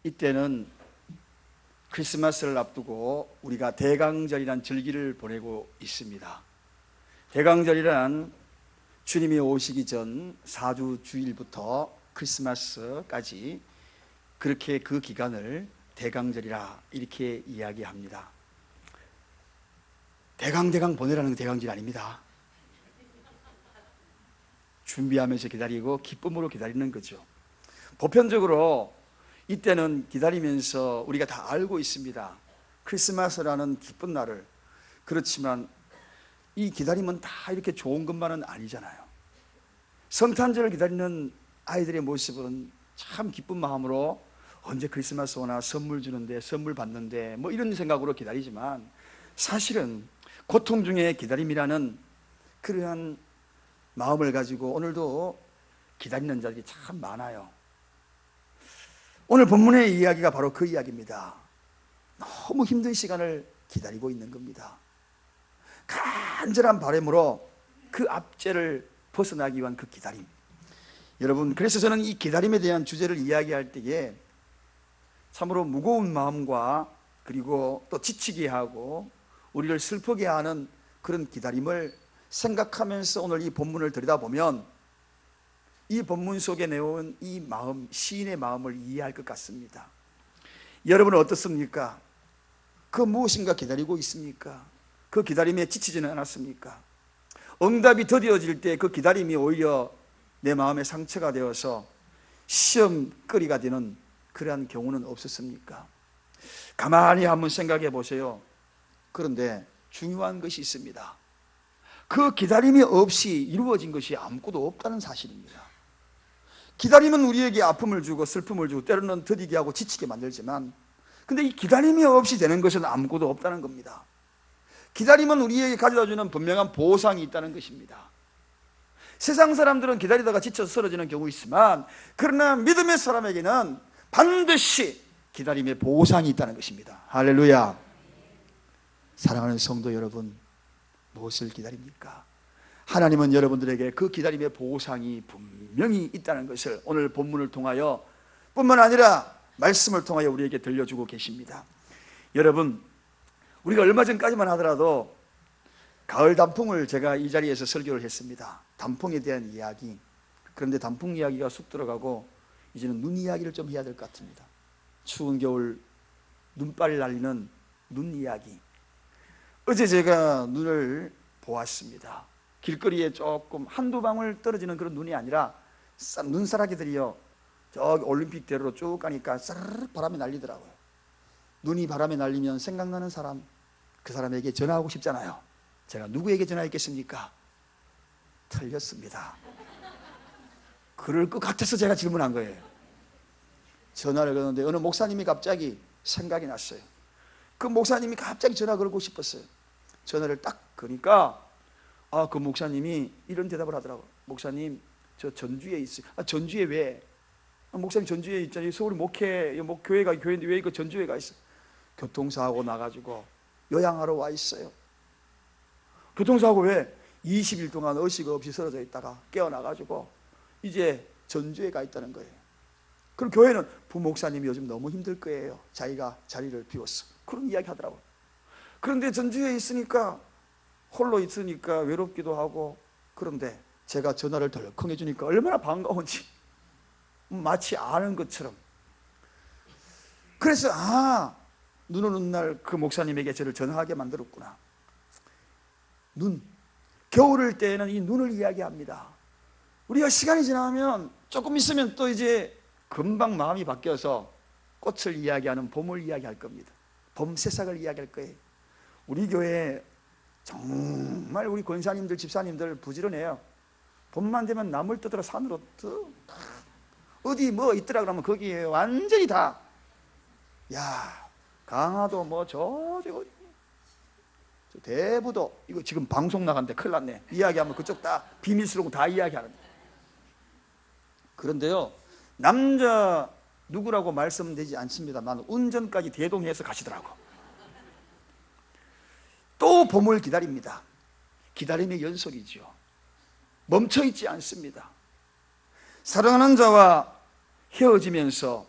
이때는 크리스마스를 앞두고 우리가 대강절이란 절기를 보내고 있습니다. 대강절이란 주님이 오시기 전 4주 주일부터 크리스마스까지 그렇게 그 기간을 대강절이라 이렇게 이야기합니다. 대강 보내라는 대강절이 아닙니다. 준비하면서 기다리고 기쁨으로 기다리는 거죠. 보편적으로 이때는 기다리면서 우리가 다 알고 있습니다. 크리스마스라는 기쁜 날을. 그렇지만 이 기다림은 다 이렇게 좋은 것만은 아니잖아요. 성탄절을 기다리는 아이들의 모습은 참 기쁜 마음으로 언제 크리스마스 오나 선물 주는데, 선물 받는데 뭐 이런 생각으로 기다리지만 사실은 고통 중에 기다림이라는 그러한 마음을 가지고 오늘도 기다리는 자들이 참 많아요. 오늘 본문의 이야기가 바로 그 이야기입니다. 너무 힘든 시간을 기다리고 있는 겁니다. 간절한 바람으로 그 압제를 벗어나기 위한 그 기다림. 여러분, 그래서 저는 이 기다림에 대한 주제를 이야기할 때에 참으로 무거운 마음과 그리고 또 지치게 하고 우리를 슬프게 하는 그런 기다림을 생각하면서 오늘 이 본문을 들여다보면 이 본문 속에 내온 이 마음, 시인의 마음을 이해할 것 같습니다. 여러분은 어떻습니까? 그 무엇인가 기다리고 있습니까? 그 기다림에 지치지는 않았습니까? 응답이 더뎌질 때 그 기다림이 오히려 내 마음에 상처가 되어서 시험거리가 되는 그러한 경우는 없었습니까? 가만히 한번 생각해 보세요. 그런데 중요한 것이 있습니다. 그 기다림이 없이 이루어진 것이 아무것도 없다는 사실입니다. 기다림은 우리에게 아픔을 주고 슬픔을 주고 때로는 더디게 하고 지치게 만들지만, 근데 이 기다림이 없이 되는 것은 아무것도 없다는 겁니다. 기다림은 우리에게 가져다주는 분명한 보상이 있다는 것입니다. 세상 사람들은 기다리다가 지쳐서 쓰러지는 경우 있지만, 그러나 믿음의 사람에게는 반드시 기다림의 보상이 있다는 것입니다. 할렐루야. 사랑하는 성도 여러분, 무엇을 기다립니까? 하나님은 여러분들에게 그 기다림의 보상이 분명히 있다는 것을 오늘 본문을 통하여 뿐만 아니라 말씀을 통하여 우리에게 들려주고 계십니다. 여러분, 우리가 얼마 전까지만 하더라도 가을 단풍을 제가 이 자리에서 설교를 했습니다. 단풍에 대한 이야기. 그런데 단풍 이야기가 쑥 들어가고 이제는 눈 이야기를 좀 해야 될 것 같습니다. 추운 겨울 눈발이 날리는 눈 이야기. 어제 제가 눈을 보았습니다. 길거리에 조금 한두 방울 떨어지는 그런 눈이 아니라 눈사라기들이요, 저기 올림픽대로로 쭉 가니까 사르르 바람이 날리더라고요. 눈이 바람에 날리면 생각나는 사람, 그 사람에게 전화하고 싶잖아요. 제가 누구에게 전화했겠습니까? 틀렸습니다. 그럴 것 같아서 제가 질문한 거예요. 전화를 거는데 어느 목사님이 갑자기 생각이 났어요. 그 목사님이 갑자기 전화 걸고 싶었어요. 전화를 딱 거니까 그 목사님이 이런 대답을 하더라고요. 목사님, 저 전주에 있어요. 전주에 왜? 목사님 전주에 있잖아요. 서울 교회가 교회인데 왜 이거 전주에 가 있어? 교통사고 나가지고 요양하러 와 있어요. 교통사고 왜? 20일 동안 의식 없이 쓰러져 있다가 깨어나가지고 이제 전주에 가 있다는 거예요. 그럼 교회는 부목사님이 요즘 너무 힘들 거예요. 자기가 자리를 비웠어. 그런 이야기 하더라고요. 그런데 전주에 있으니까, 홀로 있으니까 외롭기도 하고, 그런데 제가 전화를 덜컹 해주니까 얼마나 반가운지 마치 아는 것처럼. 그래서 눈 오는 날 그 목사님에게 저를 전화하게 만들었구나. 눈, 겨울일 때에는 이 눈을 이야기합니다. 우리가 시간이 지나면 조금 있으면 또 이제 금방 마음이 바뀌어서 꽃을 이야기하는 봄을 이야기할 겁니다. 봄 새싹을 이야기할 거예요. 우리 교회 정말 우리 권사님들, 집사님들 부지런해요. 봄만 되면 나물 뜯으러 산으로 어디 뭐 있더라 그러면 거기에 완전히 다, 강화도 저기 대부도, 이거 지금 방송 나갔는데 큰일 났네. 이야기하면 그쪽 다 비밀스러운 거 다 이야기하는. 그런데요, 남자 누구라고 말씀되지 않습니다만 운전까지 대동해서 가시더라고. 또 봄을 기다립니다. 기다림의 연속이죠. 멈춰있지 않습니다. 사랑하는 자와 헤어지면서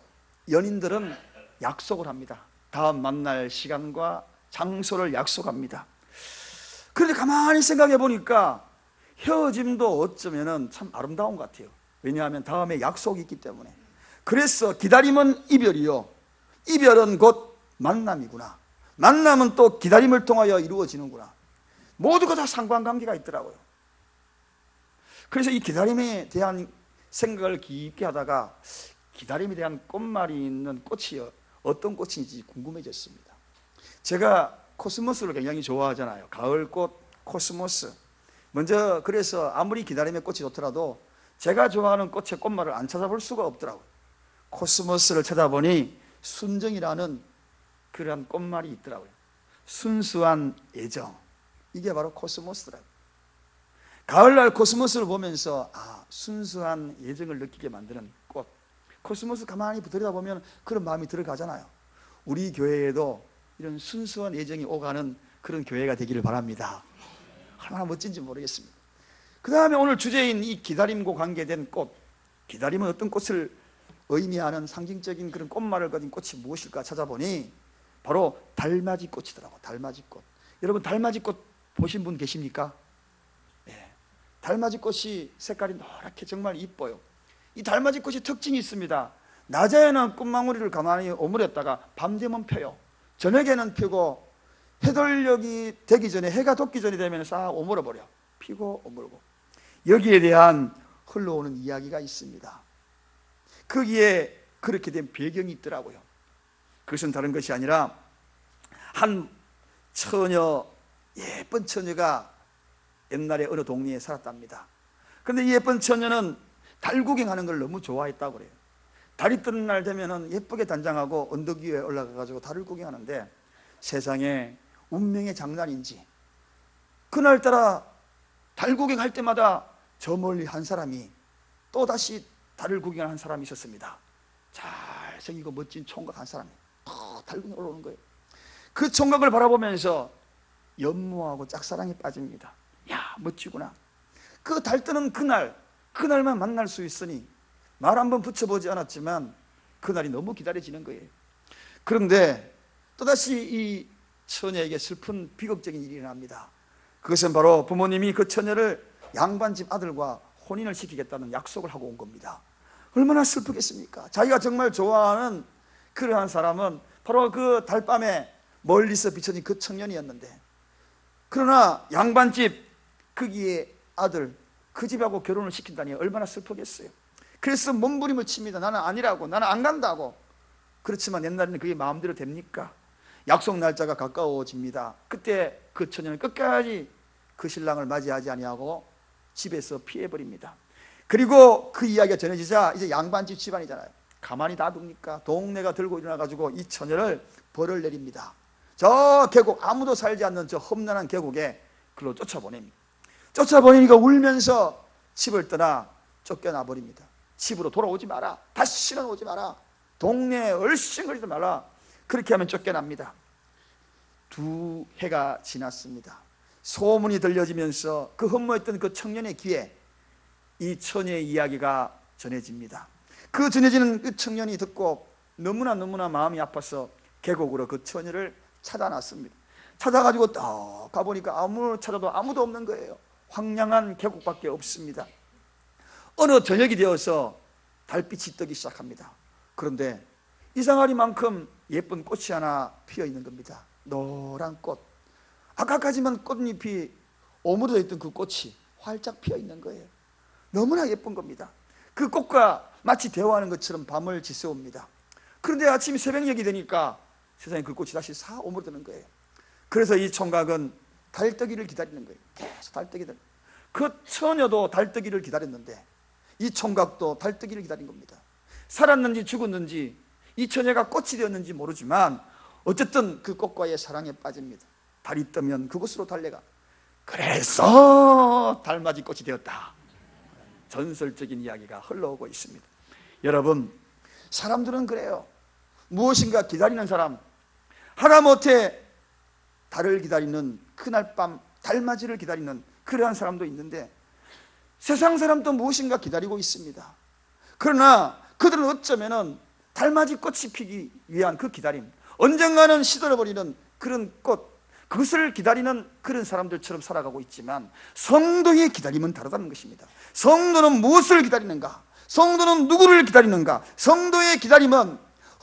연인들은 약속을 합니다. 다음 만날 시간과 장소를 약속합니다. 그런데 가만히 생각해 보니까 헤어짐도 어쩌면 참 아름다운 것 같아요. 왜냐하면 다음에 약속이 있기 때문에. 그래서 기다림은 이별이요, 이별은 곧 만남이구나, 만남은 또 기다림을 통하여 이루어지는구나. 모두가 다 상관관계가 있더라고요. 그래서 이 기다림에 대한 생각을 깊게 하다가 기다림에 대한 꽃말이 있는 꽃이 어떤 꽃인지 궁금해졌습니다. 제가 코스모스를 굉장히 좋아하잖아요. 가을꽃, 코스모스. 먼저 그래서 아무리 기다림의 꽃이 좋더라도 제가 좋아하는 꽃의 꽃말을 안 찾아볼 수가 없더라고요. 코스모스를 찾아보니 순정이라는 그런 꽃말이 있더라고요. 순수한 애정, 이게 바로 코스모스더라고요. 가을날 코스모스를 보면서 순수한 애정을 느끼게 만드는 꽃, 코스모스 가만히 들여다보면 그런 마음이 들어가잖아요. 우리 교회에도 이런 순수한 애정이 오가는 그런 교회가 되기를 바랍니다. 얼마나 멋진지 모르겠습니다. 그 다음에 오늘 주제인 이 기다림과 관계된 꽃, 기다림은 어떤 꽃을 의미하는 상징적인 그런 꽃말을 가진 꽃이 무엇일까 찾아보니 바로 달맞이 꽃이더라고요. 달맞이 꽃. 여러분, 달맞이 꽃 보신 분 계십니까? 네. 달맞이 꽃이 색깔이 노랗게 정말 이뻐요. 이 달맞이 꽃이 특징이 있습니다. 낮에는 꽃망울이를 가만히 오므렸다가 밤 되면 펴요. 저녁에는 피고 해돌녘이 되기 전에, 해가 돋기 전에 되면 싹 오물어버려. 피고 오물고. 여기에 대한 흘러오는 이야기가 있습니다. 거기에 그렇게 된 배경이 있더라고요. 그것은 다른 것이 아니라 한 처녀, 예쁜 처녀가 옛날에 어느 동네에 살았답니다. 그런데 이 예쁜 처녀는 달 구경하는 걸 너무 좋아했다고 그래요. 달이 뜨는 날 되면은 예쁘게 단장하고 언덕 위에 올라가가지고 달을 구경하는데, 세상에 운명의 장난인지 그날따라 달 구경할 때마다 저 멀리 한 사람이 또다시 달을 구경한 사람이 있었습니다. 잘생기고 멋진 총각 한 사람이 달 구경 올라오는 거예요. 그 총각을 바라보면서 연모하고 짝사랑에 빠집니다. 야, 멋지구나. 그 달 뜨는 그날만 만날 수 있으니 말 한번 붙여보지 않았지만 그날이 너무 기다려지는 거예요. 그런데 또다시 이 처녀에게 슬픈 비극적인 일이 일어납니다. 그것은 바로 부모님이 그 처녀를 양반집 아들과 혼인을 시키겠다는 약속을 하고 온 겁니다. 얼마나 슬프겠습니까? 자기가 정말 좋아하는 그러한 사람은 바로 그 달밤에 멀리서 비춰진 그 청년이었는데, 그러나 양반집 거기에 아들, 그 집하고 결혼을 시킨다니 얼마나 슬프겠어요. 그래서 몸부림을 칩니다. 나는 아니라고, 나는 안 간다고. 그렇지만 옛날에는 그게 마음대로 됩니까? 약속 날짜가 가까워집니다. 그때 그 처녀는 끝까지 그 신랑을 맞이하지 아니하고 집에서 피해버립니다. 그리고 그 이야기가 전해지자 이제 양반집 집안이잖아요. 가만히 놔둡니까? 동네가 들고 일어나가지고 이 처녀를 벌을 내립니다. 저 계곡, 아무도 살지 않는 저 험난한 계곡에 그로 쫓아보냅니다. 쫓아보내니까 울면서 집을 떠나 쫓겨나 버립니다. 집으로 돌아오지 마라, 다시는 오지 마라, 동네에 얼씬거리지 마라, 그렇게 하면 쫓겨납니다. 2해가 지났습니다. 소문이 들려지면서 그 흠모했던 그 청년의 귀에 이 처녀의 이야기가 전해집니다. 그 전해지는 그 청년이 듣고 너무나 마음이 아파서 계곡으로 그 처녀를 찾아놨습니다. 찾아가지고 딱 가보니까 아무리 찾아도 아무도 없는 거예요. 황량한 계곡밖에 없습니다. 어느 저녁이 되어서 달빛이 뜨기 시작합니다. 그런데 이상하리만큼 예쁜 꽃이 하나 피어 있는 겁니다. 노란 꽃. 아까까지만 꽃잎이 오므려져 있던 그 꽃이 활짝 피어 있는 거예요. 너무나 예쁜 겁니다. 그 꽃과 마치 대화하는 것처럼 밤을 지새웁니다. 그런데 아침 새벽녘이 되니까 세상에 그 꽃이 다시 싹 오므려드는 거예요. 그래서 이 총각은 달뜨기를 기다리는 거예요. 계속 달뜨기를. 그 처녀도 달뜨기를 기다렸는데 이 총각도 달뜨기를 기다린 겁니다. 살았는지 죽었는지, 이 처녀가 꽃이 되었는지 모르지만 어쨌든 그 꽃과의 사랑에 빠집니다. 달이 뜨면 그곳으로 달려가. 그래서 달맞이 꽃이 되었다. 전설적인 이야기가 흘러오고 있습니다. 여러분, 사람들은 그래요. 무엇인가 기다리는 사람, 하다못해 달을 기다리는, 그날 밤 달맞이를 기다리는 그러한 사람도 있는데, 세상 사람도 무엇인가 기다리고 있습니다. 그러나 그들은 어쩌면은 달맞이 꽃이 피기 위한 그 기다림, 언젠가는 시들어버리는 그런 꽃, 그것을 기다리는 그런 사람들처럼 살아가고 있지만 성도의 기다림은 다르다는 것입니다. 성도는 무엇을 기다리는가? 성도는 누구를 기다리는가? 성도의 기다림은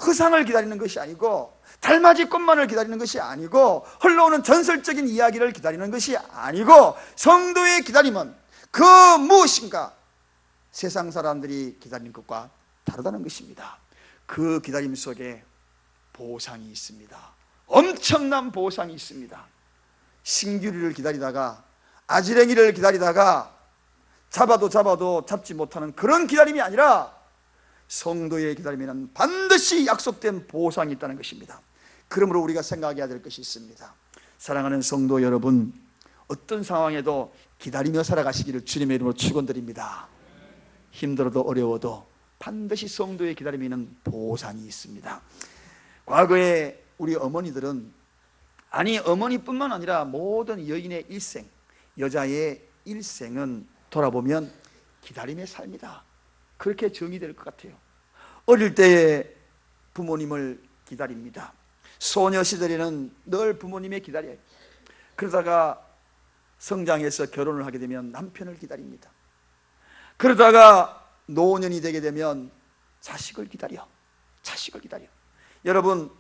허상을 기다리는 것이 아니고, 달맞이 꽃만을 기다리는 것이 아니고, 흘러오는 전설적인 이야기를 기다리는 것이 아니고, 성도의 기다림은 그 무엇인가 세상 사람들이 기다리는 것과 다르다는 것입니다. 그 기다림 속에 보상이 있습니다. 엄청난 보상이 있습니다. 신규리를 기다리다가, 아지랭이를 기다리다가 잡아도 잡지 못하는 그런 기다림이 아니라, 성도의 기다림에는 반드시 약속된 보상이 있다는 것입니다. 그러므로 우리가 생각해야 될 것이 있습니다. 사랑하는 성도 여러분, 어떤 상황에도 기다리며 살아가시기를 주님의 이름으로 축원드립니다. 힘들어도 어려워도 반드시 성도의 기다림에는 보상이 있습니다. 과거에 우리 어머니들은, 아니 어머니뿐만 아니라 모든 여인의 일생, 여자의 일생은 돌아보면 기다림의 삶이다, 그렇게 정의될 것 같아요. 어릴 때에 부모님을 기다립니다. 소녀 시절에는 늘 부모님의 기다려요. 그러다가 성장해서 결혼을 하게 되면 남편을 기다립니다. 그러다가 노년이 되게 되면 자식을 기다려. 여러분,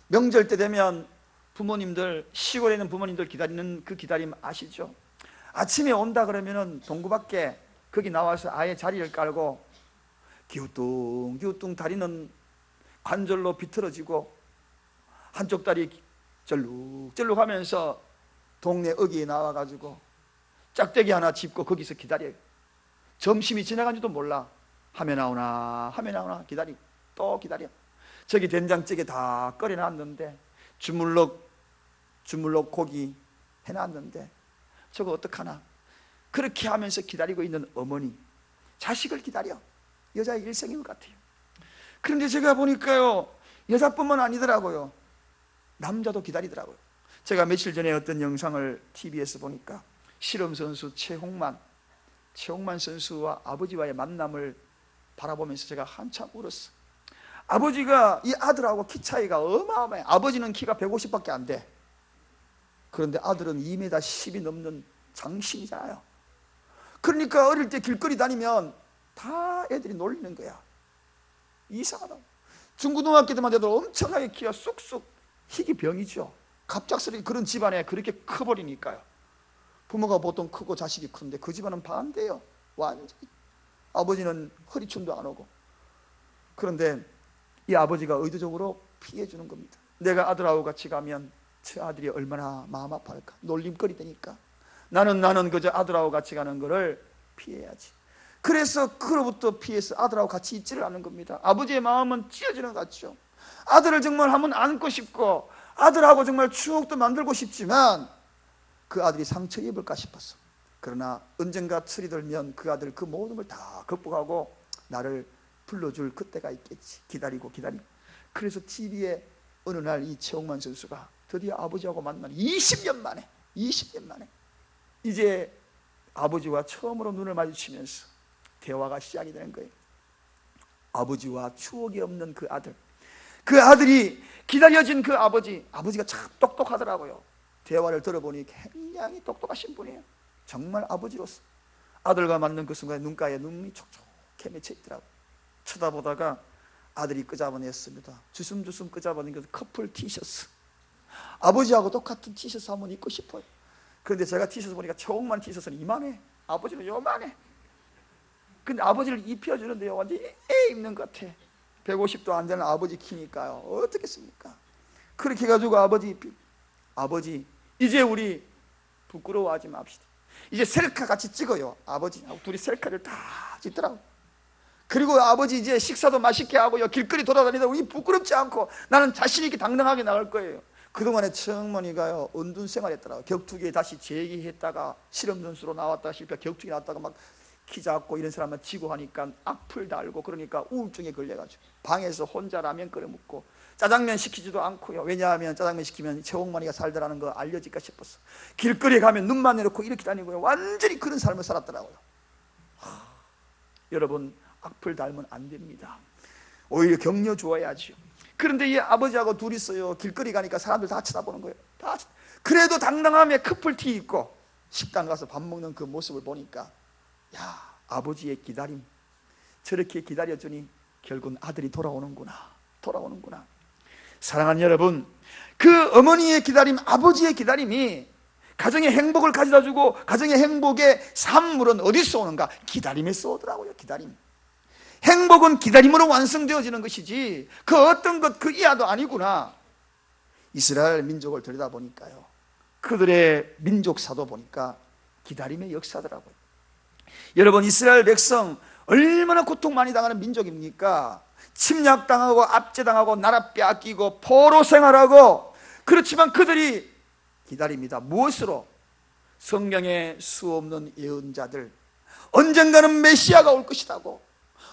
명절 때 되면 부모님들, 시골에 있는 부모님들 기다리는 그 기다림 아시죠? 아침에 온다 그러면은 동구 밖에 거기 나와서 아예 자리를 깔고 기우뚱기우뚱 다리는 관절로 비틀어지고 한쪽 다리 절룩절룩 하면서 동네 어귀에 나와가지고 짝대기 하나 짚고 거기서 기다려요. 점심이 지나간지도 몰라. 하면 나오나 기다리고 또 기다려. 저기 된장찌개 다 끓여놨는데, 주물럭 고기 해놨는데 저거 어떡하나. 그렇게 하면서 기다리고 있는 어머니, 자식을 기다려. 여자의 일생인 것 같아요. 그런데 제가 보니까요, 여자뿐만 아니더라고요. 남자도 기다리더라고요. 제가 며칠 전에 어떤 영상을 TV에서 보니까 실험 선수 최홍만 선수와 아버지와의 만남을 바라보면서 제가 한참 울었어요. 아버지가 이 아들하고 키 차이가 어마어마해. 아버지는 키가 150밖에 안 돼. 그런데 아들은 2m 10이 넘는 장신이잖아요. 그러니까 어릴 때 길거리 다니면 다 애들이 놀리는 거야. 이상하다. 중고등학교 때만 돼도 엄청나게 키가 쑥쑥, 희귀 병이죠. 갑작스럽게 그런 집안에 그렇게 커버리니까요. 부모가 보통 크고 자식이 큰데 그 집안은 반대예요. 완전히. 아버지는 허리춤도 안 오고. 그런데 이 아버지가 의도적으로 피해주는 겁니다. 내가 아들하고 같이 가면 저 아들이 얼마나 마음 아파할까. 놀림거리 되니까 나는 그저 아들하고 같이 가는 거를 피해야지. 그래서 그로부터 피해서 아들하고 같이 있지를 않는 겁니다. 아버지의 마음은 찢어지는 것 같죠. 아들을 정말 한번 안고 싶고 아들하고 정말 추억도 만들고 싶지만 그 아들이 상처 입을까 싶었어. 그러나 언젠가 철이 들면 그 아들 그 모든 걸 다 극복하고 나를 불러줄 그때가 있겠지. 기다리고. 그래서 TV에 어느 날 이 최홍만 선수가 드디어 아버지하고 만난 20년 만에 이제 아버지와 처음으로 눈을 마주치면서 대화가 시작이 되는 거예요. 아버지와 추억이 없는 그 아들이 기다려진 그 아버지가 참 똑똑하더라고요. 대화를 들어보니 굉장히 똑똑하신 분이에요. 정말 아버지로서 아들과 만난 그 순간에 눈가에 눈이 촉촉해 맺혀 있더라고요. 쳐다보다가 아들이 끄잡아냈습니다. 주섬주섬 끄잡아낸 그 커플 티셔츠. 아버지하고 똑같은 티셔츠 한번 입고 싶어요. 그런데 제가 티셔츠 보니까 최홍만 티셔츠는 이만해. 아버지는 요만해. 근데 아버지를 입혀주는데요, 완전히 애 입는 것 같아. 150도 안 되는 아버지 키니까요. 어떻겠습니까? 그렇게 해가지고 아버지 이제 우리 부끄러워하지 맙시다. 이제 셀카 같이 찍어요. 아버지하고 둘이 셀카를 다 찍더라고. 그리고 아버지 이제 식사도 맛있게 하고요, 길거리 돌아다니다 우리 부끄럽지 않고 나는 자신 있게 당당하게 나갈 거예요. 그동안에 청머니가요 은둔 생활했더라고요. 격투기에 다시 재기했다가 실험 선수로 나왔다가 실패, 격투기 나왔다가 막 키 작고 이런 사람만 지고 하니까 악플 달고, 그러니까 우울증에 걸려가지고 방에서 혼자 라면 끓여 먹고 짜장면 시키지도 않고요. 왜냐하면 짜장면 시키면 최홍만이가 살더라는 거 알려질까 싶었어. 길거리에 가면 눈만 내놓고 이렇게 다니고요. 완전히 그런 삶을 살았더라고요. 여러분, 악플 달면 안 됩니다. 오히려 격려 주어야죠. 그런데 이 아버지하고 둘이 있어요. 길거리 가니까 사람들 다 쳐다보는 거예요. 그래도 당당하게 커플티 입고 식당 가서 밥 먹는 그 모습을 보니까, 야, 아버지의 기다림, 저렇게 기다려주니 결국은 아들이 돌아오는구나. 사랑하는 여러분, 그 어머니의 기다림, 아버지의 기다림이 가정의 행복을 가져다주고 가정의 행복의 산물은 어디서 오는가? 기다림에서 오더라고요. 기다림. 행복은 기다림으로 완성되어지는 것이지 그 어떤 것 그 이하도 아니구나. 이스라엘 민족을 들여다보니까요, 그들의 민족사도 보니까 기다림의 역사더라고요. 여러분, 이스라엘 백성 얼마나 고통 많이 당하는 민족입니까? 침략당하고 압제당하고 나라 빼앗기고 포로 생활하고, 그렇지만 그들이 기다립니다. 무엇으로? 성경에 수없는 예언자들, 언젠가는 메시아가 올 것이라고,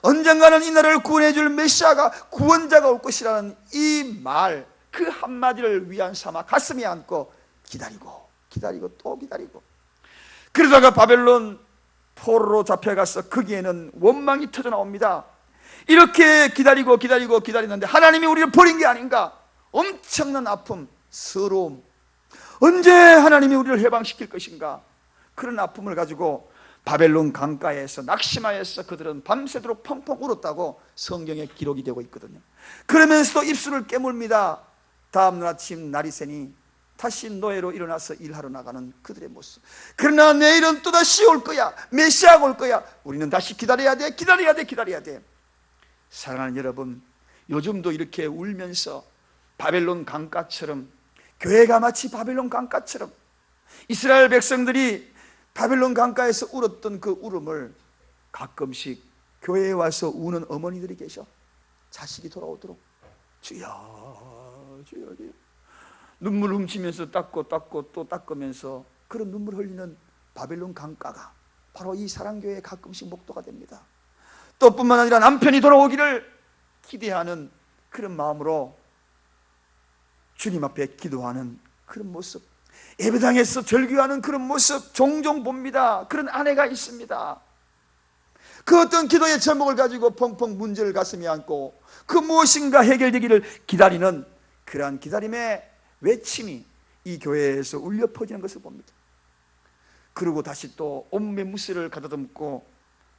언젠가는 이 나라를 구원해 줄 메시아가, 구원자가 올 것이라는 이 말, 그 한마디를 위안 삼아 가슴에 안고 기다리고 또 기다리고, 그러다가 바벨론 포로로 잡혀가서 거기에는 원망이 터져 나옵니다. 이렇게 기다리는데 하나님이 우리를 버린 게 아닌가? 엄청난 아픔, 서러움, 언제 하나님이 우리를 해방시킬 것인가? 그런 아픔을 가지고 바벨론 강가에서 낙심하여서 그들은 밤새도록 펑펑 울었다고 성경에 기록이 되고 있거든요. 그러면서도 입술을 깨물니다. 다음 날 아침 날이 새니 다시 노예로 일어나서 일하러 나가는 그들의 모습. 그러나 내일은 또다시 올 거야. 메시아가 올 거야. 우리는 다시 기다려야 돼. 사랑하는 여러분, 요즘도 이렇게 울면서 바벨론 강가처럼, 교회가 마치 바벨론 강가처럼, 이스라엘 백성들이 바벨론 강가에서 울었던 그 울음을 가끔씩 교회에 와서 우는 어머니들이 계셔. 자식이 돌아오도록 주여 눈물 훔치면서 닦고 또 닦으면서 그런 눈물 흘리는 바벨론 강가가 바로 이 사랑교회에 가끔씩 목도가 됩니다. 또 뿐만 아니라 남편이 돌아오기를 기대하는 그런 마음으로 주님 앞에 기도하는 그런 모습, 예배당에서 절규하는 그런 모습 종종 봅니다. 그런 아내가 있습니다. 그 어떤 기도의 제목을 가지고 펑펑 문제를 가슴에 안고 그 무엇인가 해결되기를 기다리는 그러한 기다림의 외침이 이 교회에서 울려 퍼지는 것을 봅니다. 그리고 다시 또 온몸에 무쇠를 가다듬고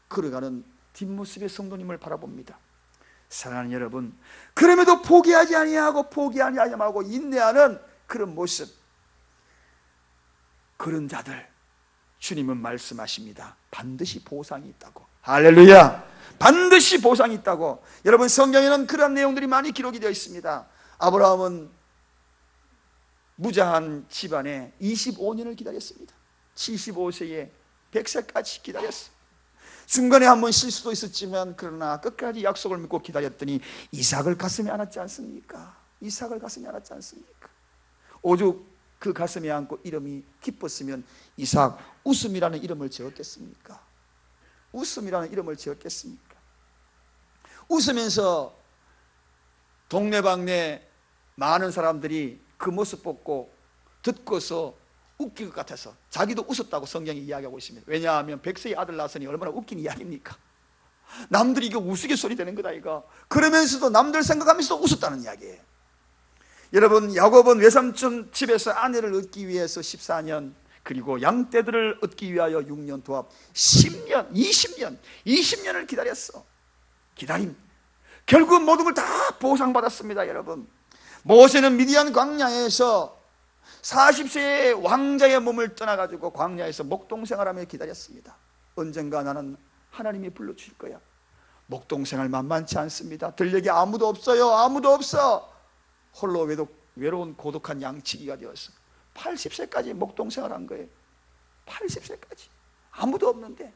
걸어가는 뒷모습의 성도님을 바라봅니다. 사랑하는 여러분, 그럼에도 포기하지 아니하고 인내하는 그런 모습, 그런 자들 주님은 말씀하십니다. 반드시 보상이 있다고. 할렐루야! 반드시 보상이 있다고. 여러분, 성경에는 그런 내용들이 많이 기록이 되어 있습니다. 아브라함은 무자한 집안에 25년을 기다렸습니다. 75세에 100세까지 기다렸어요. 중간에 한번 실수도 있었지만 그러나 끝까지 약속을 믿고 기다렸더니 이삭을 가슴에 안았지 않습니까? 오죽 그 가슴에 안고 이름이 기뻤으면 이삭 웃음이라는 이름을 지었겠습니까? 웃으면서 동네방네 많은 사람들이 그 모습 보고 듣고서 웃길 것 같아서 자기도 웃었다고 성경이 이야기하고 있습니다. 왜냐하면 100세의 아들 낳았으니 얼마나 웃긴 이야기입니까? 남들이 이거 우스갯소리 되는 거다 이거. 그러면서도 남들 생각하면서 웃었다는 이야기예요. 여러분, 야곱은 외삼촌 집에서 아내를 얻기 위해서 14년, 그리고 양떼들을 얻기 위하여 6년, 도합 10년, 20년을 기다렸어. 기다림. 결국 모든 걸 다 보상받았습니다. 여러분, 모세는 미디안 광야에서 40세의 왕자의 몸을 떠나가지고 광야에서 목동생활하며 기다렸습니다. 언젠가 나는 하나님이 불러주실 거야. 목동생활 만만치 않습니다. 들녘에 아무도 없어요. 홀로 외로운 고독한 양치기가 되었어. 80세까지 목동생활한 거예요. 80세까지 아무도 없는데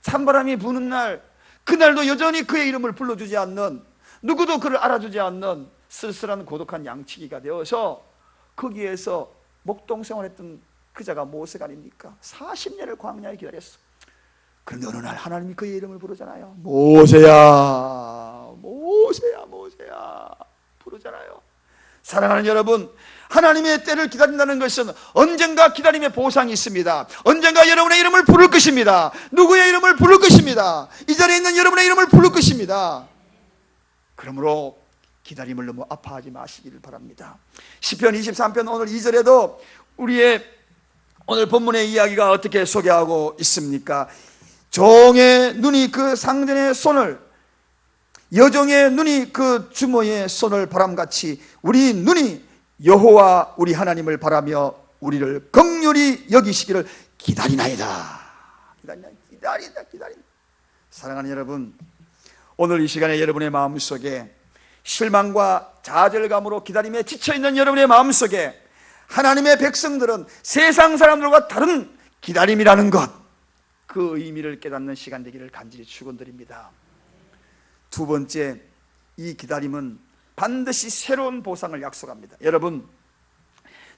찬바람이 부는 날, 그날도 여전히 그의 이름을 불러주지 않는, 누구도 그를 알아주지 않는 쓸쓸한 고독한 양치기가 되어서 거기에서 목동생활했던 그자가 모세가 아닙니까? 40년을 광야에 기다렸어. 그런데 어느 날 하나님이 그의 이름을 부르잖아요. 모세야 부르잖아요. 사랑하는 여러분, 하나님의 때를 기다린다는 것은 언젠가 기다림의 보상이 있습니다. 언젠가 여러분의 이름을 부를 것입니다. 누구의 이름을 부를 것입니다. 이 자리에 있는 여러분의 이름을 부를 것입니다. 그러므로 기다림을 너무 아파하지 마시기를 바랍니다. 시편 23편 오늘 2절에도 우리의 오늘 본문의 이야기가 어떻게 소개하고 있습니까? 종의 눈이 그 상전의 손을, 여종의 눈이 그 주모의 손을 바람같이 우리 눈이 여호와 우리 하나님을 바라며 우리를 긍휼히 여기시기를 기다리나이다. 기다린다. 사랑하는 여러분, 오늘 이 시간에 여러분의 마음속에 실망과 좌절감으로 기다림에 지쳐있는 여러분의 마음속에 하나님의 백성들은 세상 사람들과 다른 기다림이라는 것, 그 의미를 깨닫는 시간 되기를 간절히 축원드립니다. 두 번째, 이 기다림은 반드시 새로운 보상을 약속합니다. 여러분,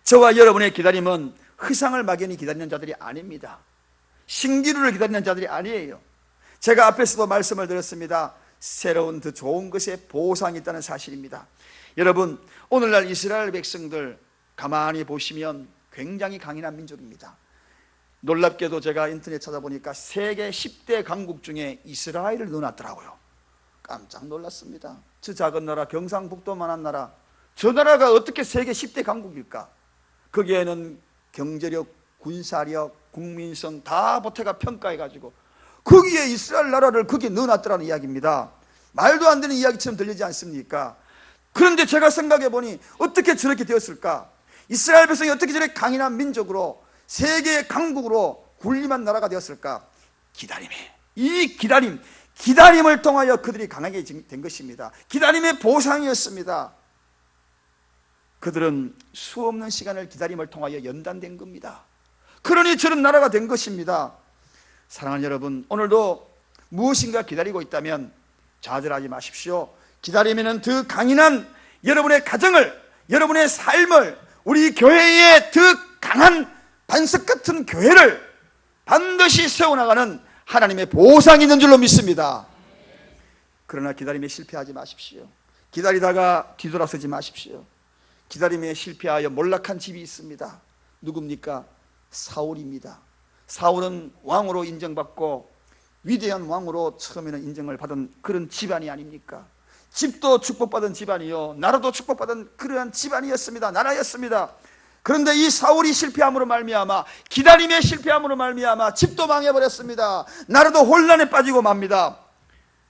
저와 여러분의 기다림은 흐상을 막연히 기다리는 자들이 아닙니다. 신기루를 기다리는 자들이 아니에요. 제가 앞에서도 말씀을 드렸습니다. 새로운 더 좋은 것에 보상이 있다는 사실입니다. 여러분, 오늘날 이스라엘 백성들 가만히 보시면 굉장히 강인한 민족입니다. 놀랍게도 제가 인터넷 찾아보니까 세계 10대 강국 중에 이스라엘을 넣어놨더라고요. 깜짝 놀랐습니다. 저 작은 나라, 경상북도만한 나라, 저 나라가 어떻게 세계 10대 강국일까? 거기에는 경제력, 군사력, 국민성 다 보태가 평가해가지고 거기에 이스라엘 나라를 거기에 넣어놨더라는 이야기입니다. 말도 안 되는 이야기처럼 들리지 않습니까? 그런데 제가 생각해 보니 어떻게 저렇게 되었을까? 이스라엘 백성이 어떻게 저렇게 강인한 민족으로 세계 강국으로 군림한 나라가 되었을까? 이 기다림을 통하여 그들이 강하게 된 것입니다. 기다림의 보상이었습니다. 그들은 수없는 시간을 기다림을 통하여 연단된 겁니다. 그러니 저런 나라가 된 것입니다. 사랑하는 여러분, 오늘도 무엇인가 기다리고 있다면 좌절하지 마십시오. 기다리면 더 강인한 여러분의 가정을, 여러분의 삶을, 우리 교회의 더 강한 반석 같은 교회를 반드시 세워나가는 하나님의 보상이 있는 줄로 믿습니다. 그러나 기다림에 실패하지 마십시오. 기다리다가 뒤돌아서지 마십시오. 기다림에 실패하여 몰락한 집이 있습니다. 누굽니까? 사울입니다. 사울은 왕으로 인정받고 위대한 왕으로 처음에는 인정을 받은 그런 집안이 아닙니까? 집도 축복받은 집안이요, 나라도 축복받은 그러한 집안이었습니다. 나라였습니다. 그런데 이 사울이 실패함으로 말미암아, 기다림에 실패함으로 말미암아 집도 망해버렸습니다. 나라도 혼란에 빠지고 맙니다.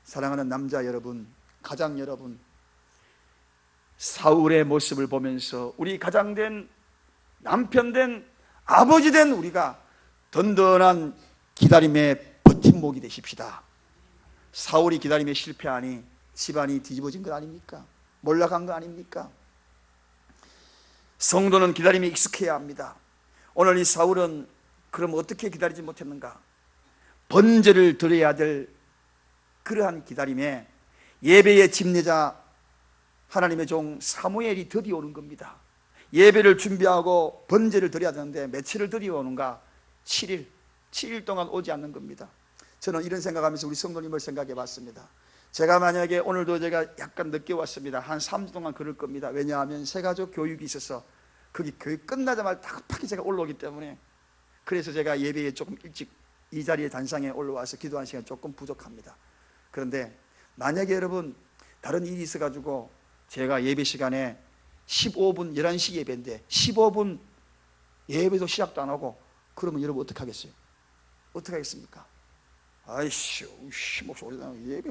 사랑하는 남자 여러분, 가장 여러분, 사울의 모습을 보면서 우리 가장된, 남편된, 아버지된 우리가 든든한 기다림의 버팀목이 되십시다. 사울이 기다림에 실패하니 집안이 뒤집어진 것 아닙니까? 몰락한 거 아닙니까? 성도는 기다림에 익숙해야 합니다. 오늘 이 사울은 그럼 어떻게 기다리지 못했는가? 번제를 드려야 될 그러한 기다림에 예배의 집례자 하나님의 종 사무엘이 드디어 오는 겁니다. 예배를 준비하고 번제를 드려야 되는데 며칠을 드디어 오는가? 7일 동안 오지 않는 겁니다. 저는 이런 생각하면서 우리 성도님을 생각해 봤습니다. 제가 만약에 오늘도 제가 약간 늦게 왔습니다. 한 3주 동안 그럴 겁니다. 왜냐하면 새가족 교육이 있어서 거기 교육 끝나자마자 다급하게 제가 올라오기 때문에, 그래서 제가 예배에 조금 일찍 이 자리에 단상에 올라와서 기도하는 시간이 조금 부족합니다. 그런데 만약에 여러분 다른 일이 있어가지고 제가 예배 시간에 15분, 11시 예배인데 15분 예배도 시작도 안 하고 그러면 여러분 어떻게 하겠어요? 어떻게 하겠습니까? 아이씨, 목소리 예배,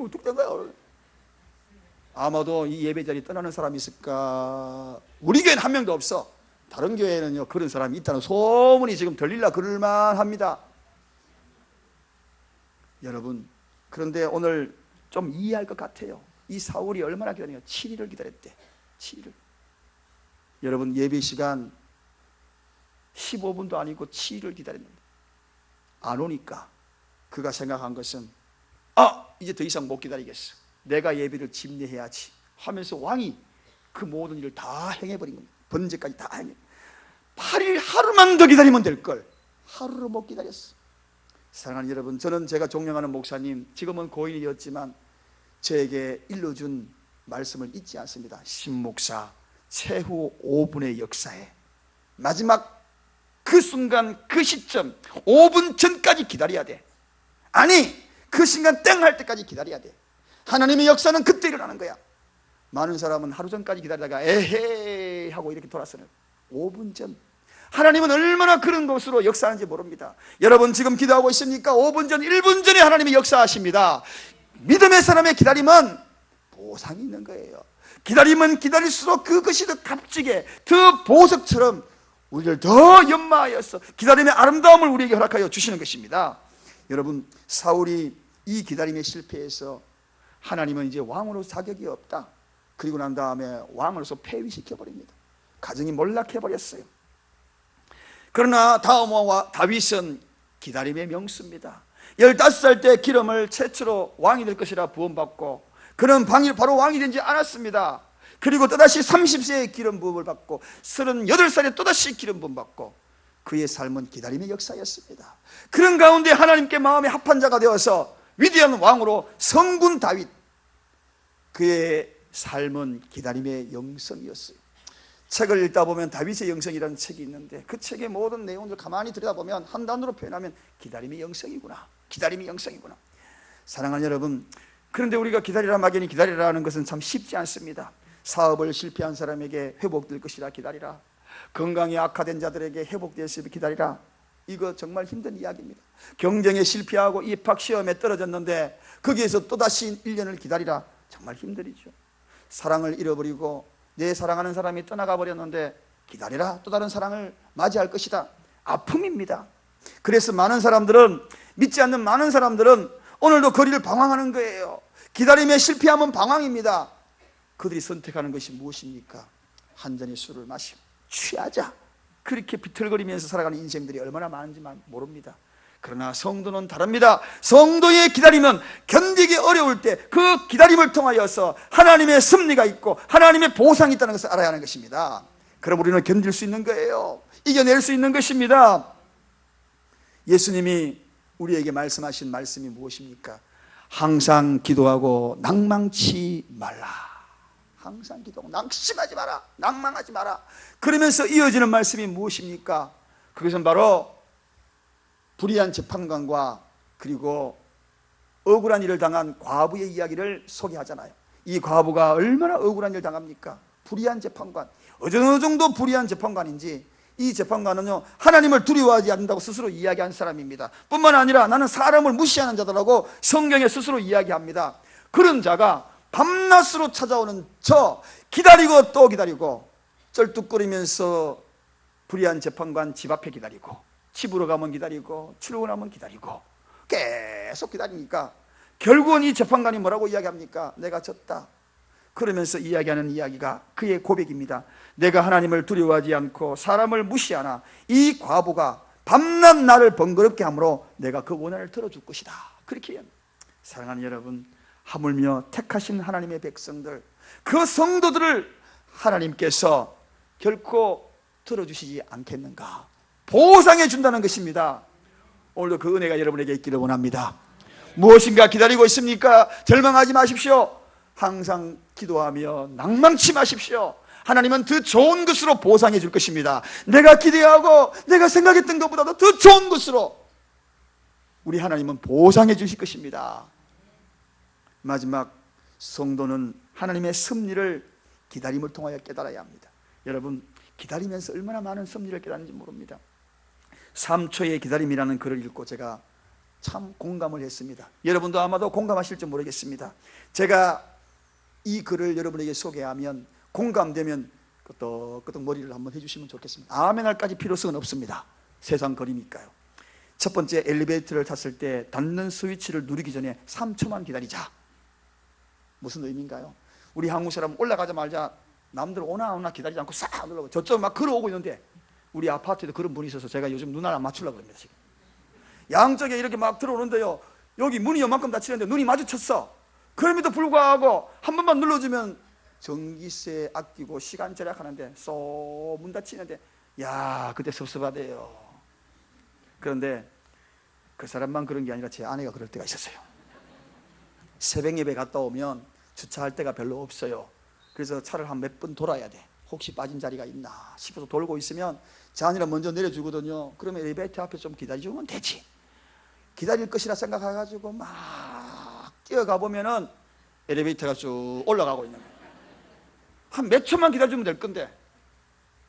어떻게 된 거야? 아마도 이 예배 자리 떠나는 사람이 있을까? 우리 교회는 한 명도 없어. 다른 교회는요 그런 사람이 있다는 소문이 지금 들릴라 그럴만 합니다. 여러분, 그런데 오늘 좀 이해할 것 같아요. 이 사울이 얼마나 기다렸냐? 7일을 기다렸대. 7일을. 여러분, 예배 시간 15분도 아니고 7일을 기다렸는데 안 오니까 그가 생각한 것은, 이제 더 이상 못 기다리겠어. 내가 예배를 집례해야지 하면서 왕이 그 모든 일을 다 행해버린 겁니다. 번제까지 다 행해. 8일 하루만 더 기다리면 될걸 하루를 못 기다렸어. 사랑하는 여러분, 저는 제가 존경하는 목사님, 지금은 고인이었지만 저에게 일러준 말씀을 잊지 않습니다. 신목사 최후 5분의 역사에 마지막 그 순간, 그 시점 5분 전까지 기다려야 돼. 아니, 그 순간 땡 할 때까지 기다려야 돼. 하나님의 역사는 그때 일어나는 거야. 많은 사람은 하루 전까지 기다리다가 에헤이 하고 이렇게 돌아서는 5분 전. 하나님은 얼마나 그런 것으로 역사하는지 모릅니다. 여러분 지금 기도하고 있습니까? 5분 전, 1분 전에 하나님이 역사하십니다. 믿음의 사람의 기다림은 보상이 있는 거예요. 기다림은 기다릴수록 그것이 더 값지게, 더 보석처럼 우리를 더 연마하여서 기다림의 아름다움을 우리에게 허락하여 주시는 것입니다. 여러분, 사울이 이 기다림에 실패해서 하나님은 이제 왕으로 자격이 없다. 그리고 난 다음에 왕으로서 폐위시켜버립니다. 가정이 몰락해버렸어요. 그러나 다음 왕 다윗은 기다림의 명수입니다. 15살 때 기름을 최초로 왕이 될 것이라 부음받고 그는 바로 왕이 되지 않았습니다. 그리고 또다시 30세에 기름 부음을 받고 38살에 또다시 기름 부음 받고 그의 삶은 기다림의 역사였습니다. 그런 가운데 하나님께 마음의 합한 자가 되어서 위대한 왕으로 성군 다윗, 그의 삶은 기다림의 영성이었어요. 책을 읽다 보면 다윗의 영성이라는 책이 있는데 그 책의 모든 내용을 가만히 들여다보면 한 단어로 표현하면 기다림의 영성이구나, 기다림의 영성이구나. 사랑하는 여러분, 그런데 우리가 기다리라 막연히 기다리라는 것은 참 쉽지 않습니다. 사업을 실패한 사람에게 회복될 것이라 기다리라, 건강이 악화된 자들에게 회복될 수 있게 기다리라, 이거 정말 힘든 이야기입니다. 경쟁에 실패하고 입학시험에 떨어졌는데 거기에서 또다시 1년을 기다리라, 정말 힘들이죠. 사랑을 잃어버리고 내 사랑하는 사람이 떠나가 버렸는데 기다리라, 또 다른 사랑을 맞이할 것이다, 아픔입니다. 그래서 많은 사람들은, 믿지 않는 많은 사람들은 오늘도 거리를 방황하는 거예요. 기다림에 실패하면 방황입니다. 그들이 선택하는 것이 무엇입니까? 한 잔의 술을 마시고 취하자, 그렇게 비틀거리면서 살아가는 인생들이 얼마나 많은지 모릅니다. 그러나 성도는 다릅니다. 성도의 기다림은 견디기 어려울 때 그 기다림을 통하여서 하나님의 섭리가 있고 하나님의 보상이 있다는 것을 알아야 하는 것입니다. 그럼 우리는 견딜 수 있는 거예요. 이겨낼 수 있는 것입니다. 예수님이 우리에게 말씀하신 말씀이 무엇입니까? 항상 기도하고 낭망치 말라. 항상 기도하고 낙심하지 마라, 낭망하지 마라. 그러면서 이어지는 말씀이 무엇입니까? 그것은 바로 불의한 재판관과 그리고 억울한 일을 당한 과부의 이야기를 소개하잖아요. 이 과부가 얼마나 억울한 일을 당합니까? 불의한 재판관, 어느 정도 불의한 재판관인지, 이 재판관은요, 하나님을 두려워하지 않는다고 스스로 이야기한 사람입니다. 뿐만 아니라 나는 사람을 무시하는 자다라고 성경에 스스로 이야기합니다. 그런 자가 밤낮으로 찾아오는 저 기다리고 또 기다리고, 쩔뚝거리면서 불의한 재판관 집 앞에 기다리고, 집으로 가면 기다리고, 출근하면 기다리고, 계속 기다리니까 결국은 이 재판관이 뭐라고 이야기합니까? 내가 졌다. 그러면서 이야기하는 이야기가 그의 고백입니다. 내가 하나님을 두려워하지 않고 사람을 무시하나 이 과부가 밤낮 나를 번거롭게 함으로 내가 그 원한을 들어줄 것이다. 그렇게 합니다. 사랑하는 여러분, 하물며 택하신 하나님의 백성들, 그 성도들을 하나님께서 결코 들어주시지 않겠는가? 보상해 준다는 것입니다. 오늘도 그 은혜가 여러분에게 있기를 원합니다. 무엇인가 기다리고 있습니까? 절망하지 마십시오. 항상 기도하며 낭망치 마십시오. 하나님은 더 좋은 것으로 보상해 줄 것입니다. 내가 기대하고 내가 생각했던 것보다도 더 좋은 것으로 우리 하나님은 보상해 주실 것입니다. 마지막, 성도는 하나님의 섭리를 기다림을 통하여 깨달아야 합니다. 여러분, 기다리면서 얼마나 많은 섭리를 깨닫는지 모릅니다. 3초의 기다림이라는 글을 읽고 제가 참 공감을 했습니다. 여러분도 아마도 공감하실지 모르겠습니다. 제가 이 글을 여러분에게 소개하면 공감되면 끄떡끄떡 머리를 한번 해주시면 좋겠습니다. 아멘할까지 필요성은 없습니다. 세상 거리니까요. 첫 번째, 엘리베이터를 탔을 때 닫는 스위치를 누르기 전에 3초만 기다리자. 무슨 의미인가요? 우리 한국 사람 올라가자마자 남들 오나 기다리지 않고 싹 눌러고 저쪽 막 걸어오고 있는데, 우리 아파트에도 그런 분이 있어서 제가 요즘 눈알 안 맞추려고 합니다. 지금 양쪽에 이렇게 막 들어오는데요, 여기 문이 요만큼 닫히는데 눈이 마주쳤어. 그럼에도 불구하고 한 번만 눌러주면 전기세 아끼고 시간 절약하는데 쏙 문 닫히는데, 야, 그때 섭섭하대요. 그런데 그 사람만 그런 게 아니라 제 아내가 그럴 때가 있었어요. 새벽 예배 갔다 오면 주차할 데가 별로 없어요. 그래서 차를 한 몇 번 돌아야 돼. 혹시 빠진 자리가 있나 싶어서 돌고 있으면 제 아내가 먼저 내려주거든요. 그러면 엘리베이터 앞에 좀 기다려주면 되지. 기다릴 것이라 생각해가지고 막 뛰어가 보면은 엘리베이터가 쭉 올라가고 있는 거예요. 한 몇 초만 기다려주면 될 건데,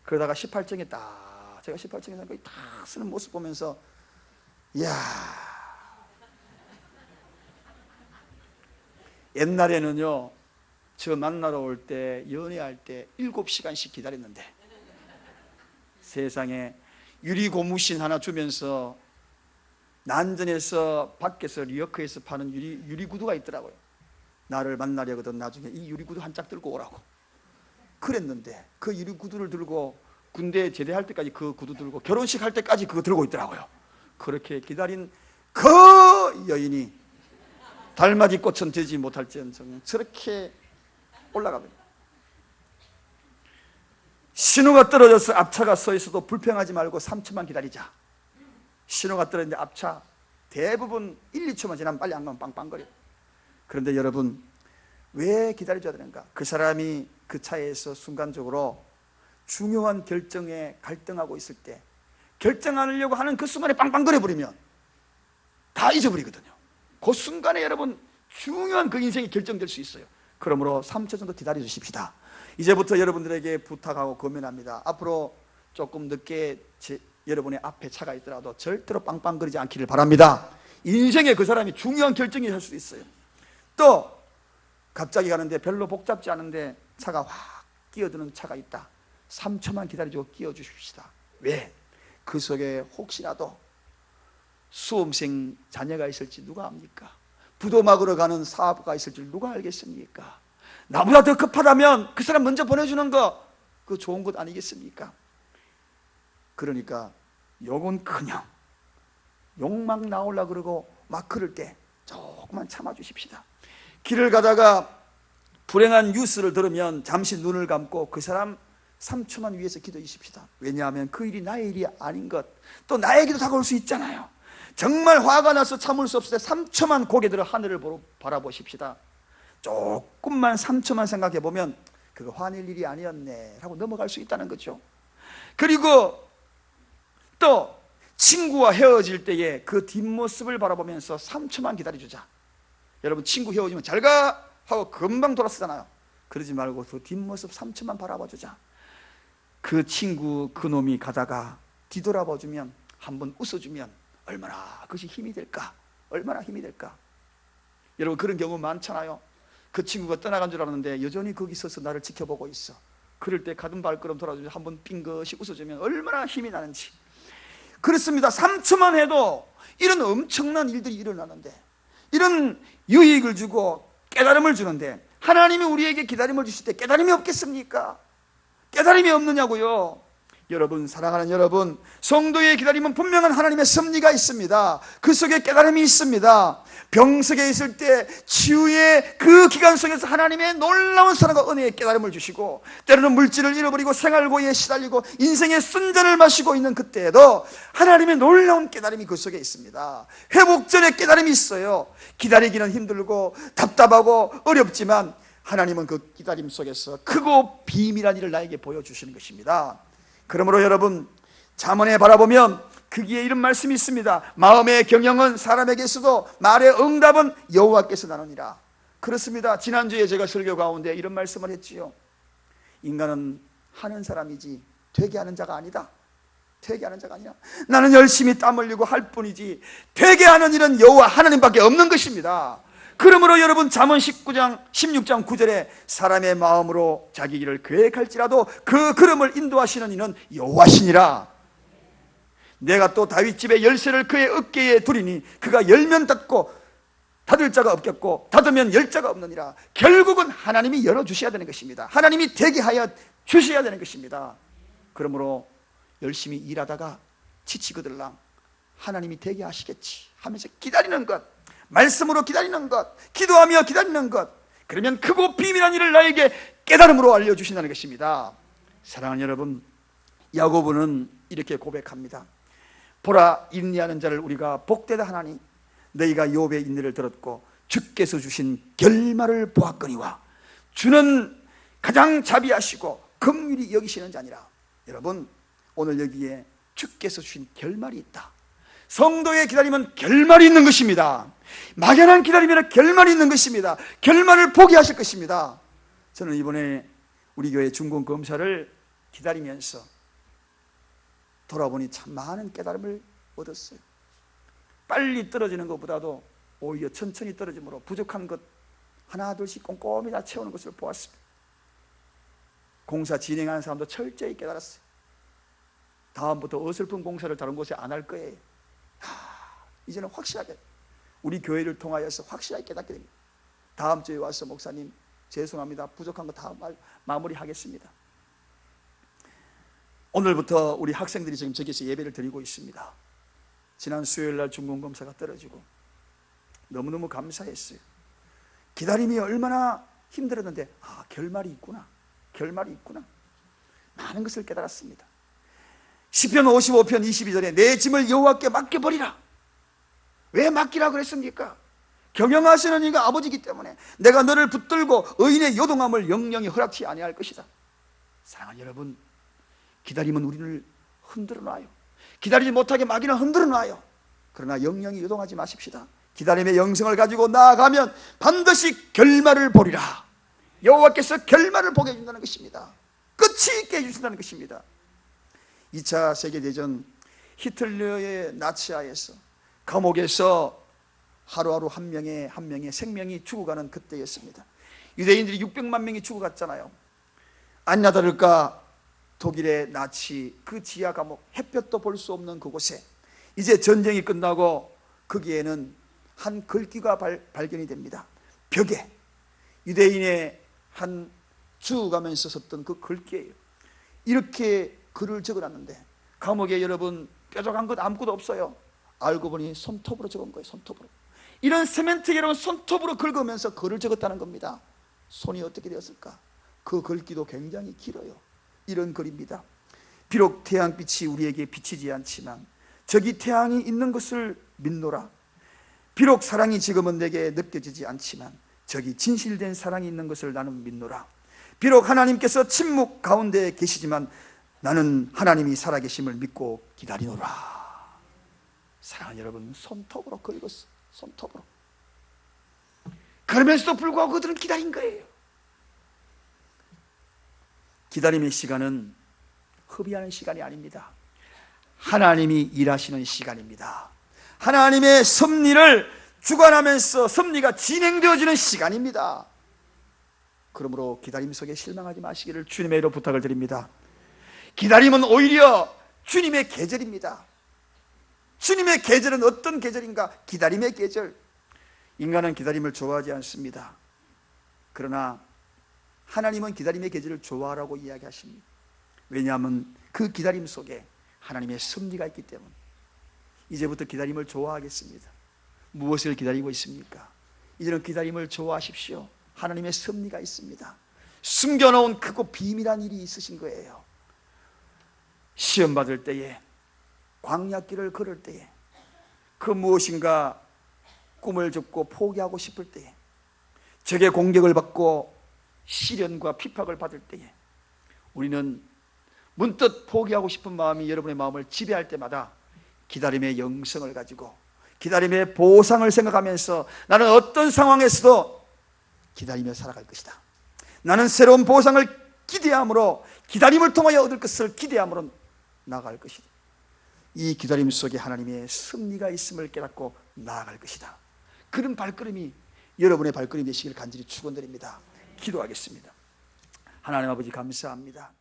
그러다가 18층에 딱, 제가 18층에서 거의 다 쓰는 모습 보면서, 이야, 옛날에는요, 저 만나러 올 때, 연애할 때 7시간씩 기다렸는데, 세상에 유리 고무신 하나 주면서 난전에서 밖에서 리어크에서 파는 유리 구두가 있더라고요. 나를 만나려거든 나중에 이 유리 구두 한 짝 들고 오라고 그랬는데, 그 유리 구두를 들고 군대 제대할 때까지 그 구두 들고 결혼식 할 때까지 그거 들고 있더라고요. 그렇게 기다린 그 여인이 달맞이 꽃은 되지 못할지언정 저렇게 올라갑니다. 신호가 떨어져서 앞차가 서 있어도 불평하지 말고 3초만 기다리자. 신호가 떨어졌는데 앞차 대부분 1, 2초만 지나면 빨리 안 가면 빵빵거려. 그런데 여러분, 왜 기다려줘야 되는가? 그 사람이 그 차에서 순간적으로 중요한 결정에 갈등하고 있을 때, 결정하려고 하는 그 순간에 빵빵거려 버리면 다 잊어버리거든요. 그 순간에 여러분 중요한 그 인생이 결정될 수 있어요. 그러므로 3초 정도 기다려 주십시다. 이제부터 여러분들에게 부탁하고 권면합니다. 앞으로 조금 늦게 여러분의 앞에 차가 있더라도 절대로 빵빵거리지 않기를 바랍니다. 인생에 그 사람이 중요한 결정이 할 수 있어요. 또 갑자기 가는데 별로 복잡지 않은데 차가 확 끼어드는 차가 있다. 3초만 기다려주고 끼워주십시다. 왜? 그 속에 혹시라도 수험생 자녀가 있을지 누가 압니까? 부도 막으러 가는 사업가 있을지 누가 알겠습니까? 나보다 더 급하다면 그 사람 먼저 보내주는 거, 그거 좋은 것 아니겠습니까? 그러니까 요건 그냥 욕막 나오려고 그러고 막 그럴 때 조금만 참아주십시다. 길을 가다가 불행한 뉴스를 들으면 잠시 눈을 감고 그 사람 3초만 위해서 기도해 주십시다. 왜냐하면 그 일이 나의 일이 아닌 것, 또 나에게도 다가올 수 있잖아요. 정말 화가 나서 참을 수 없을 때 3초만 고개 들어 하늘을 바라보십시다. 조금만 3초만 생각해 보면 그거 화낼 일이 아니었네 하고 넘어갈 수 있다는 거죠. 그리고 또 친구와 헤어질 때에 그 뒷모습을 바라보면서 3초만 기다려주자. 여러분, 친구 헤어지면 잘가 하고 금방 돌아서잖아요. 그러지 말고 그 뒷모습 3초만 바라봐주자. 그 친구, 그 놈이 가다가 뒤돌아봐주면, 한번 웃어주면 얼마나 그것이 힘이 될까? 얼마나 힘이 될까? 여러분, 그런 경우 많잖아요. 그 친구가 떠나간 줄 알았는데 여전히 거기 서서 나를 지켜보고 있어. 그럴 때 가든 발걸음 돌아주면 한번 빙긋이 웃어주면 얼마나 힘이 나는지. 그렇습니다. 3초만 해도 이런 엄청난 일들이 일어나는데, 이런 유익을 주고 깨달음을 주는데, 하나님이 우리에게 기다림을 주실 때 깨달음이 없겠습니까? 깨달음이 없느냐고요. 여러분, 사랑하는 여러분, 성도의 기다림은 분명한 하나님의 섭리가 있습니다. 그 속에 깨달음이 있습니다. 병석에 있을 때 치유의 그 기간 속에서 하나님의 놀라운 사랑과 은혜의 깨달음을 주시고, 때로는 물질을 잃어버리고 생활고에 시달리고 인생의 순전을 마시고 있는 그때에도 하나님의 놀라운 깨달음이 그 속에 있습니다. 회복전의 깨달음이 있어요. 기다리기는 힘들고 답답하고 어렵지만 하나님은 그 기다림 속에서 크고 비밀한 일을 나에게 보여주시는 것입니다. 그러므로 여러분, 잠언에 바라보면 거기에 이런 말씀이 있습니다. 마음의 경영은 사람에게서도 말의 응답은 여호와께서 나누니라. 그렇습니다. 지난주에 제가 설교 가운데 이런 말씀을 했지요. 인간은 하는 사람이지 되게 하는 자가 아니다. 되게 하는 자가 아니라 나는 열심히 땀 흘리고 할 뿐이지 되게 하는 일은 여호와 하나님밖에 없는 것입니다. 그러므로 여러분, 잠언 16장 9절에 사람의 마음으로 자기 길을 계획할지라도 그 걸음을 인도하시는 이는 여호와시니라. 내가 또 다윗집의 열쇠를 그의 어깨에 두리니 그가 열면 닫고 닫을 자가 없겠고 닫으면 열 자가 없느니라. 결국은 하나님이 열어주셔야 되는 것입니다. 하나님이 되게 하여 주셔야 되는 것입니다. 그러므로 열심히 일하다가 지치거들랑 하나님이 되게 하시겠지 하면서 기다리는 것, 말씀으로 기다리는 것, 기도하며 기다리는 것, 그러면 크고 비밀한 일을 나에게 깨달음으로 알려주신다는 것입니다. 사랑하는 여러분, 야고보는 이렇게 고백합니다. 보라, 인내하는 자를 우리가 복되다 하나니 너희가 욥의 인내를 들었고 주께서 주신 결말을 보았거니와 주는 가장 자비하시고 긍휼히 여기시는 자니라. 여러분, 오늘 여기에 주께서 주신 결말이 있다. 성도의 기다림은 결말이 있는 것입니다. 막연한 기다림에는 결말이 있는 것입니다. 결말을 보게 하실 것입니다. 저는 이번에 우리 교회 중공검사를 기다리면서 돌아보니 참 많은 깨달음을 얻었어요. 빨리 떨어지는 것보다도 오히려 천천히 떨어짐으로 부족한 것 하나 둘씩 꼼꼼히 다 채우는 것을 보았습니다. 공사 진행하는 사람도 철저히 깨달았어요. 다음부터 어설픈 공사를 다른 곳에 안 할 거예요. 이제는 확실하게 우리 교회를 통하여서 확실하게 깨닫게 됩니다. 다음 주에 와서 목사님 죄송합니다, 부족한 거 다 마무리하겠습니다. 오늘부터 우리 학생들이 지금 저기서 예배를 드리고 있습니다. 지난 수요일날 중공검사가 떨어지고 너무너무 감사했어요. 기다림이 얼마나 힘들었는데 결말이 있구나, 결말이 있구나, 많은 것을 깨달았습니다. 시편 55편 22절에 내 짐을 여호와께 맡겨버리라. 왜 맡기라 그랬습니까? 경영하시는 이가 아버지이기 때문에 내가 너를 붙들고 의인의 요동함을 영영히 허락치 아니할 것이다. 사랑하는 여러분, 기다림은 우리를 흔들어 놔요. 기다리지 못하게 마귀는 흔들어 놔요. 그러나 영영히 요동하지 마십시다. 기다림의 영성을 가지고 나아가면 반드시 결말을 보리라. 여호와께서 결말을 보게 해준다는 것입니다. 끝이 있게 해주신다는 것입니다. 2차 세계대전 히틀러의 나치하에서 감옥에서 하루하루 한 명의 생명이 죽어가는 그때였습니다. 유대인들이 600만 명이 죽어갔잖아요. 아니나 다를까 독일의 나치 그 지하 감옥, 햇볕도 볼 수 없는 그곳에 이제 전쟁이 끝나고 거기에는 한 글귀가 발견이 됩니다. 벽에 유대인의 한 죽어가면서 썼던 그 글귀예요. 이렇게 글을 적어놨는데 감옥에 여러분 뾰족한 것 아무것도 없어요. 알고 보니 손톱으로 적은 거예요. 손톱으로. 이런 세멘트 여러분 손톱으로 긁으면서 글을 적었다는 겁니다. 손이 어떻게 되었을까? 그 글귀도 굉장히 길어요. 이런 글입니다. 비록 태양빛이 우리에게 비치지 않지만 저기 태양이 있는 것을 믿노라. 비록 사랑이 지금은 내게 느껴지지 않지만 저기 진실된 사랑이 있는 것을 나는 믿노라. 비록 하나님께서 침묵 가운데 계시지만 나는 하나님이 살아계심을 믿고 기다리노라. 사랑하는 여러분, 손톱으로 긁었어. 손톱으로. 그러면서도 불구하고 그들은 기다린 거예요. 기다림의 시간은 허비하는 시간이 아닙니다. 하나님이 일하시는 시간입니다. 하나님의 섭리를 주관하면서 섭리가 진행되어지는 시간입니다. 그러므로 기다림 속에 실망하지 마시기를 주님의 이로 부탁을 드립니다. 기다림은 오히려 주님의 계절입니다. 주님의 계절은 어떤 계절인가? 기다림의 계절. 인간은 기다림을 좋아하지 않습니다. 그러나 하나님은 기다림의 계절을 좋아하라고 이야기하십니다. 왜냐하면 그 기다림 속에 하나님의 섭리가 있기 때문에. 이제부터 기다림을 좋아하겠습니다. 무엇을 기다리고 있습니까? 이제는 기다림을 좋아하십시오. 하나님의 섭리가 있습니다. 숨겨놓은 크고 비밀한 일이 있으신 거예요. 시험 받을 때에, 광야길을 걸을 때에, 그 무엇인가 꿈을 접고 포기하고 싶을 때에, 적의 공격을 받고 시련과 핍박을 받을 때에 우리는 문득 포기하고 싶은 마음이 여러분의 마음을 지배할 때마다 기다림의 영성을 가지고 기다림의 보상을 생각하면서 나는 어떤 상황에서도 기다리며 살아갈 것이다. 나는 새로운 보상을 기대함으로, 기다림을 통하여 얻을 것을 기대함으로 나아갈 것이다. 이 기다림 속에 하나님의 섭리가 있음을 깨닫고 나아갈 것이다. 그런 발걸음이 여러분의 발걸음이 되시길 간절히 축원드립니다. 기도하겠습니다. 하나님 아버지 감사합니다.